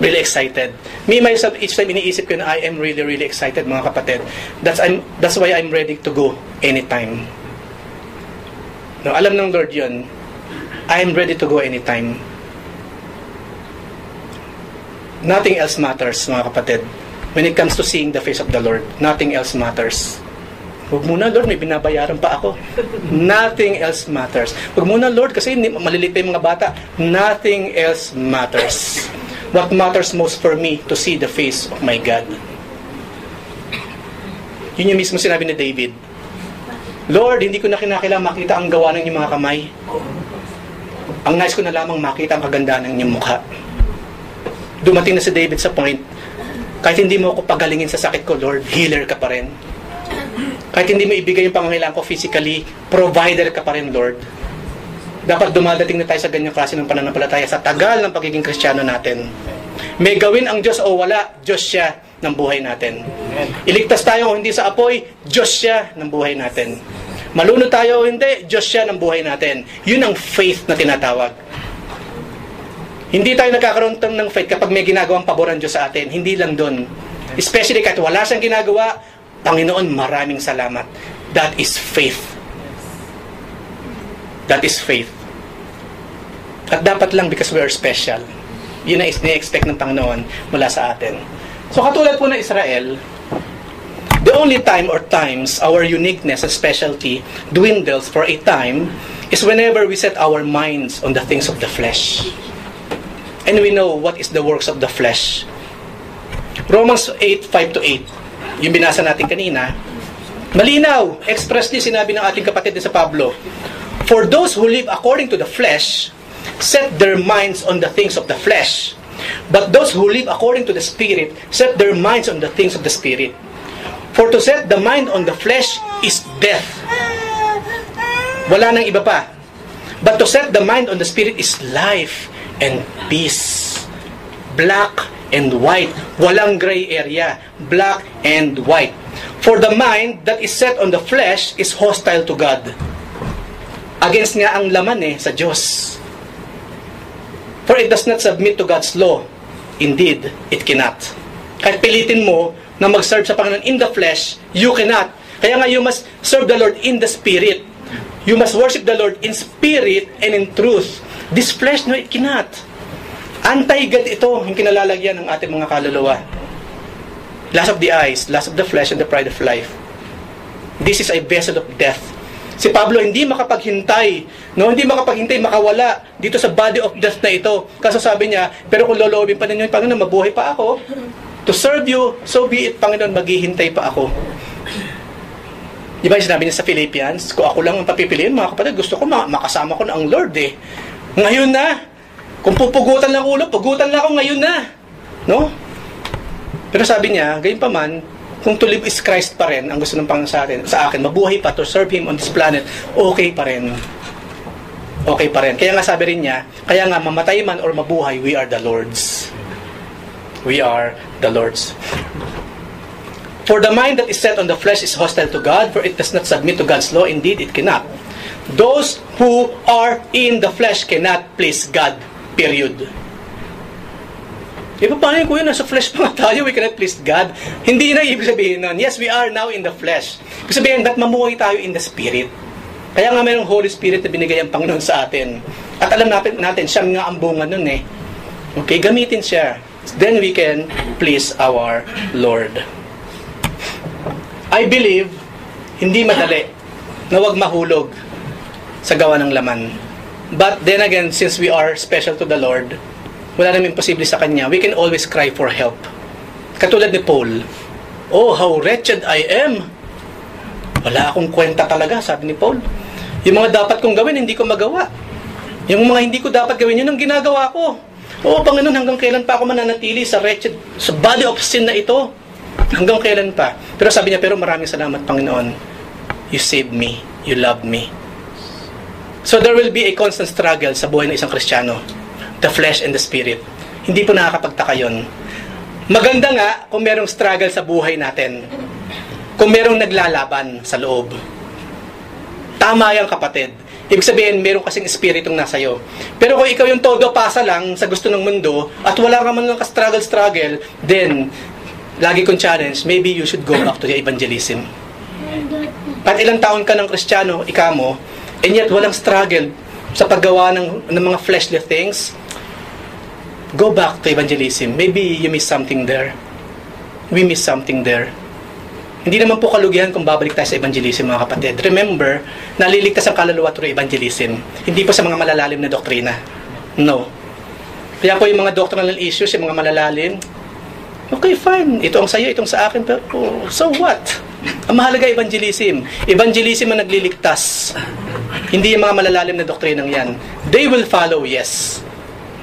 Speaker 1: really excited. Me, myself, each time iniisip ko na I am really, really excited, mga kapatid. That's why I'm ready to go anytime. No, alam ng Lord yun. I am ready to go anytime. Nothing else matters, mga kapatid. When it comes to seeing the face of the Lord, nothing else matters. Huwag muna, Lord, may binabayaran pa ako. Nothing else matters. Huwag muna, Lord, kasi maliliit pa yung mga bata. Nothing else matters. What matters most for me to see the face of my God. Yun yung mismo sinabi ni David. Lord, hindi ko na kinakailangan makita ang gawa ng inyong mga kamay. Ang nais ko na lamang makita ang kagandahan ng inyong mukha. Dumating na si David sa point, kahit hindi mo ako pagalingin sa sakit ko, Lord, healer ka pa rin. Kahit hindi mo ibigay yung pangangailangan ko physically, provider ka pa rin, Lord. Dapat dumadating na tayo sa ganyang klase ng pananampalataya sa tagal ng pagiging Kristiyano natin. May gawin ang Diyos o wala, Diyos siya ng buhay natin. Iligtas tayo o hindi sa apoy, Diyos siya ng buhay natin. Malunod tayo o hindi, Diyos siya ng buhay natin. Yun ang faith na tinatawag. Hindi tayo nagkakaroon ng faith kapag may ginagawang pabor ang Diyos sa atin. Hindi lang doon. Especially kahit wala siyang ginagawa, Panginoon, maraming salamat. That is faith. That is faith. At dapat lang because we are special. Yun na ni-expect ng Panginoon mula sa atin. So katulad po ng Israel, the only time or times our uniqueness and specialty dwindles for a time is whenever we set our minds on the things of the flesh. And we know what is the works of the flesh. Romans 8:5-8, yung binasa natin kanina, malinaw, expressly sinabi ng ating kapatid sa Pablo, for those who live according to the flesh, set their minds on the things of the flesh. But those who live according to the Spirit, set their minds on the things of the Spirit. For to set the mind on the flesh is death. Wala nang iba pa. But to set the mind on the Spirit is life and peace. Black and white. Walang gray area. Black and white. For the mind that is set on the flesh is hostile to God. Against nga ang laman sa Diyos. For it does not submit to God's law. Indeed, it cannot. Kahit pilitin mo na mag-serve sa Panginoon in the flesh, you cannot. Kaya nga you must serve the Lord in the Spirit. You must worship the Lord in spirit and in truth. This flesh, no, it cannot. Anti-God ito, yung kinalalagyan ng ating mga kaluluwa. Lust of the eyes, lust of the flesh, and the pride of life. This is a vessel of death. Si Pablo hindi makapaghintay, hindi makapaghintay, makawala dito sa body of death na ito. Kaso sabi niya, pero kung loloobin pa ninyo, Panginoon, mabuhay pa ako. To serve you, so be it, Panginoon, maghihintay pa ako. Di ba yung sinabi niya sa Philippians, kung ako lang ang papipiliin, mga kapatid, gusto ko makasama ko na ang Lord Ngayon na, kung pupugutan lang ulo, pugutan lang ako ngayon na. No? Pero sabi niya, gayon pa man, kung to live is Christ pa rin, ang gusto ng Panginoon sa akin, mabuhay pa to serve Him on this planet, okay pa rin. Okay pa rin. Kaya nga sabi rin niya, kaya nga mamatay man or mabuhay, we are the Lord's. We are the Lord's. For the mind that is set on the flesh is hostile to God, for it does not submit to God's law. Indeed, it cannot. Those who are in the flesh cannot please God. Period. Paano yung kuya, nasa flesh pa nga tayo, we cannot please God? Hindi na ibig sabihin nun. Yes, we are now in the flesh. Ibig sabihin, that mamuhay tayo in the Spirit. Kaya nga mayroong Holy Spirit na binigay ang Panginoon sa atin. At alam natin siya nga ang bunga nun Okay, gamitin siya. Then we can please our Lord. I believe, hindi madali na wag mahulog sa gawa ng laman. But then again, since we are special to the Lord, wala naman imposible sa Kanya, we can always cry for help. Katulad ni Paul, oh, how wretched I am. Wala akong kwenta talaga, sabi ni Paul. Yung mga dapat kong gawin, hindi ko magawa. Yung mga hindi ko dapat gawin, yun ang ginagawa ko. Oo, Panginoon, hanggang kailan pa ako mananatili sa wretched, sa body of sin na ito? Hanggang kailan pa? Pero sabi niya, pero maraming salamat, Panginoon. You saved me. You loved me. So there will be a constant struggle sa buhay ng isang Kristiyano. The flesh and the spirit. Hindi po nakakapagtaka yun. Maganda nga kung merong struggle sa buhay natin. Kung merong naglalaban sa loob. Tama yan, kapatid. Ibig sabihin, meron kasing espiritong nasa iyo. Pero kung ikaw yung todo pasa lang sa gusto ng mundo at wala ka man lang ka-struggle, then, lagi kong challenge, maybe you should go back to the evangelism. Kahit ilang taon ka ng Kristiyano, ika mo, and yet walang struggle sa paggawa ng mga fleshly things, go back to evangelism. Maybe you miss something there. We miss something there. Hindi naman po kalugihan kung babalik tayo sa evangelism, mga kapatid. Remember, naliligtas ang kaluluwa through evangelism. Hindi po sa mga malalalim na doktrina. No. Kaya po yung mga doctrinal issues, yung mga malalalim, okay, fine. Ito ang sayo, itong sa akin. Pero, so what? Ang mahalaga evangelism. Evangelism ang nagliligtas. Hindi yung mga malalalim na doktrinang yan. They will follow, yes.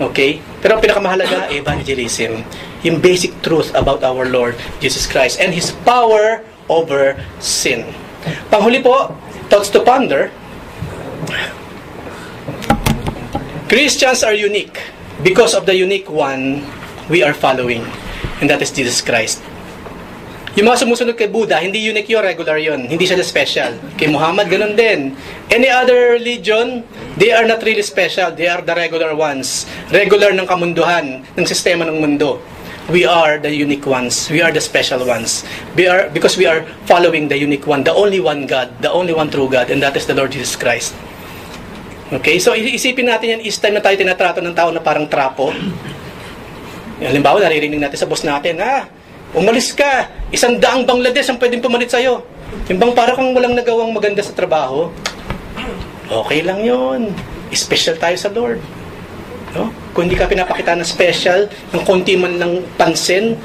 Speaker 1: Okay? Pero ang pinakamahalaga, evangelism. Yung basic truth about our Lord Jesus Christ and His power over sin. Panghuli po, thoughts to ponder. Christians are unique because of the unique one we are following. And that is Jesus Christ. Yung mga sumusunod kay Buddha, hindi unique yun, regular yun. Hindi sila special. Kay Muhammad, ganun din. Any other religion, they are not really special. They are the regular ones. Regular ng kamunduhan, ng sistema ng mundo. We are the unique ones. We are the special ones. Because we are following the unique one, the only one God, the only one true God, and that is the Lord Jesus Christ. Okay, so isipin natin yan, each time na tayo tinatrato ng tao na parang trapo. Halimbawa, naririnig natin sa boss natin, umalis ka, 100 Bangladesh ang pwedeng pumalit sa'yo. Yung bang para kang walang nagawang maganda sa trabaho, okay lang yun. Special tayo sa Lord. No? Kung hindi ka pinapakita ng special, ng konti man lang pansin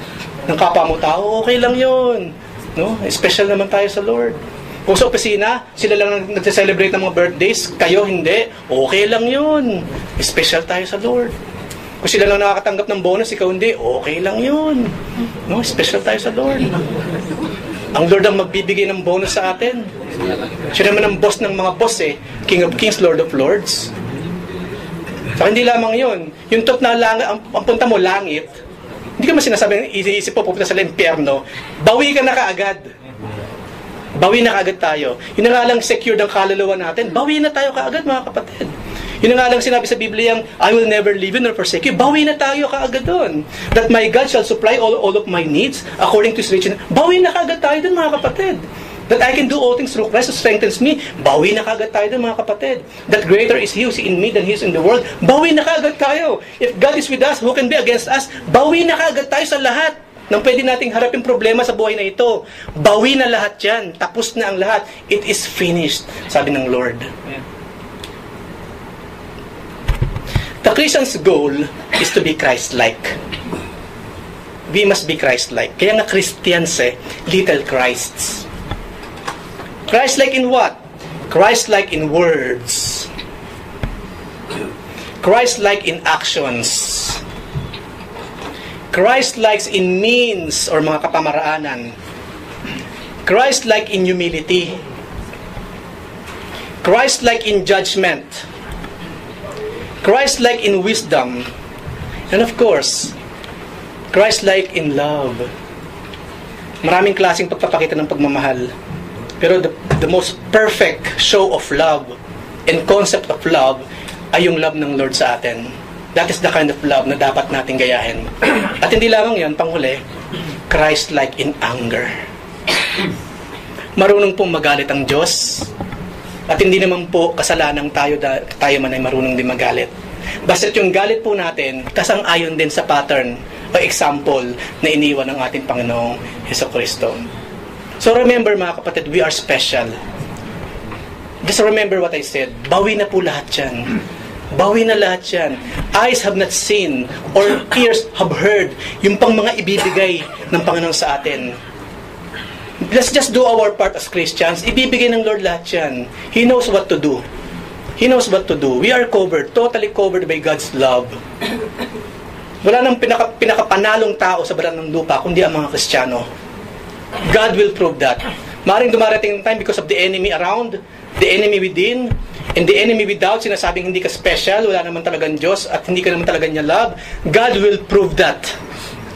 Speaker 1: ng kapwa mo tao, okay lang yun. No? Special naman tayo sa Lord. Kung sa opisina, sila lang nag-celebrate ng mga birthdays, kayo hindi, okay lang yun. Special tayo sa Lord. Kung sila lang nakakatanggap ng bonus, ikaw hindi, okay lang yun. No? Special tayo sa Lord. Ang Lord ang magbibigay ng bonus sa atin. Siya naman ang boss ng mga boss King of Kings, Lord of Lords. So, hindi lamang yun. Yung top na langit, ang punta mo, langit, hindi ka man sinasabing, iisip po, pupunta sa impyerno, bawi ka na kaagad. Bawi na kaagad tayo. Yun na nga lang secure ng kaluluwa natin, bawi na tayo kaagad, mga kapatid. Yun na nga lang sinabi sa Biblia, I will never leave you nor forsake you. Bawi na tayo kaagad doon. That my God shall supply all of my needs according to His riches. Bawi na kaagad tayo doon, mga kapatid. That I can do all things through Christ who strengthens me. Bawi na kaagad tayo doon, mga kapatid. That greater is He who is in me than He is in the world. Bawi na kaagad tayo. If God is with us, who can be against us? Bawi na kaagad tayo sa lahat ng pwede nating harapin problema sa buhay na ito. Bawi na lahat yan. Tapos na ang lahat. It is finished, sabi ng Lord. The Christian's goal is to be Christ-like. We must be Christ-like. Kaya nga Christians little Christs. Christ-like in what? Christ-like in words. Christ-like in actions. Christ-like in means or mga kapamaraanan. Christ-like in humility. Christ-like in judgment. Christ-like in wisdom. And of course, Christ-like in love. Maraming klaseng pagpapakita ng pagmamahal. Pero the most perfect show of love and concept of love ay yung love ng Lord sa atin. That is the kind of love na dapat natin gayahin. At hindi lamang yan, panghuli, Christ-like in anger. Marunong pong magalit ang Diyos. At hindi naman po kasalanang tayo man ay marunong din magalit. Basta't yung galit po natin, kasang-ayon din sa pattern o example na iniwan ng ating Panginoong Hesukristo. So remember, mga kapatid, we are special. Just remember what I said. Bawi na po lahat yan. Bawi na lahat yan. Eyes have not seen or ears have heard yung pang mga ibibigay ng Panginoon sa atin. Let's just do our part as Christians. Ibibigay ng Lord lahat yan. He knows what to do. He knows what to do. We are covered, totally covered by God's love. Wala nang pinakapanalong tao sa balat ng lupa kundi ang mga Kristiyano. God will prove that. Maring dumarating ng time because of the enemy around, the enemy within, and the enemy without, sinasabing hindi ka special, wala naman talagang Diyos, at hindi ka naman talaga niya love. God will prove that.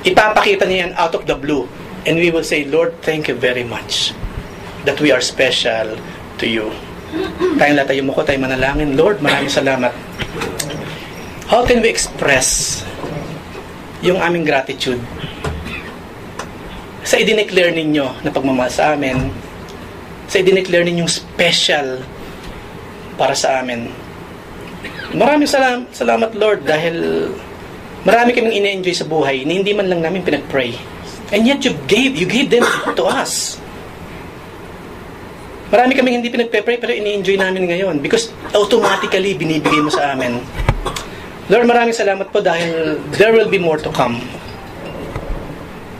Speaker 1: Ipapakita niya yan out of the blue. And we will say, Lord, thank you very much that we are special to you. Tayong lahat tayo muko, tayo manalangin. Lord, maraming salamat. How can we express yung aming gratitude sa idineclare ninyo na pagmamahal sa amin, sa idineclare ninyong special para sa amin? Maraming salamat, Lord, dahil marami kaming ina-enjoy sa buhay na hindi man lang namin pinag-pray. And yet you gave them to us. Marami kaming hindi pinag-pray pero ini-enjoy namin ngayon because automatically binibigay mo sa amin. Lord, maraming salamat po dahil there will be more to come.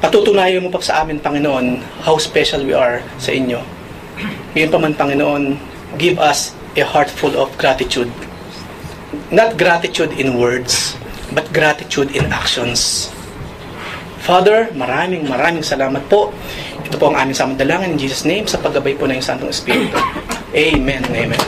Speaker 1: Patutunayan mo pa sa amin, Panginoon, how special we are sa inyo. Ngayon pa man, Panginoon, give us a heart full of gratitude. Not gratitude in words, but gratitude in actions. Father, maraming salamat po. Ito po ang aming samang dalangin in Jesus' name sa paggabay po ng Santong Espiritu. Amen. Amen.